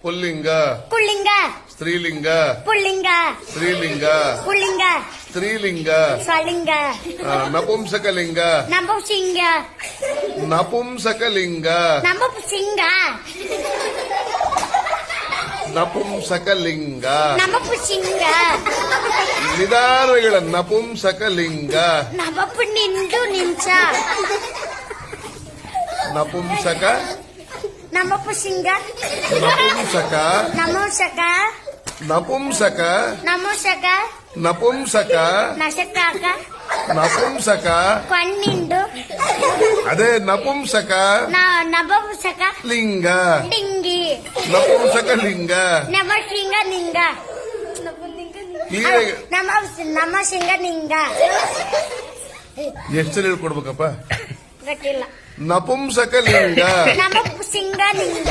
ಪುಲ್ಲಿಂಗ ಪುಳ್ಳಿಂಗ ಸ್ತ್ರೀಲಿಂಗ ಪುಳ್ಳಿಂಗ ಸ್ತ್ರೀಲಿಂಗ ಪುಳ್ಳಿಂಗ ಸ್ತ್ರೀಲಿಂಗ ಸ್ವಲಿಂಗ ನಪುಂಸಕಲಿಂಗ ನಪುಂಸಿಂಗ ನಪುಂಸಕಲಿಂಗ ನಪುಂಸಿಂಗ ನಪುಂಸಕಲಿಂಗ ನಪುಂಸಿಂಗ ನಿಧಾನಗಳ ನಪುಂಸಕಲಿಂಗ ನಪು ನಿಂದು ನಿಂಚ ನಪುಂಸಕ ನಪುಂಸಿಂಗ ನಪುಂಸಕ ನಮೋಸಕ ನಪುಂಸಕ ನಮೋಸಕ ನಪುಂಸಕ ನಶಕಾಕ ನಪುಂಸಕ ಕಣ್ಣಿಂಡು ಅದೇ ನಪುಂಸಕ ನಪುಂಸಕ ಲಿಂಗ ಡಿಂಗಿ ನಪುಂಸಕ ಲಿಂಗ ನಮಶಿಂಗ ನಿಂಗ ಕ್ಲಿಯರ್ ನಮಶಿಂಗ ನಿಂಗ ಎಷ್ಟು ಹೇಳ್ಕೊಡ್ಬೇಕಪ್ಪ ಗೊತ್ತಿಲ್ಲ ನಪುಂಸಕ ಲಿಂಗ ನಮಪುಸಿಂಗ ನಿಂಗ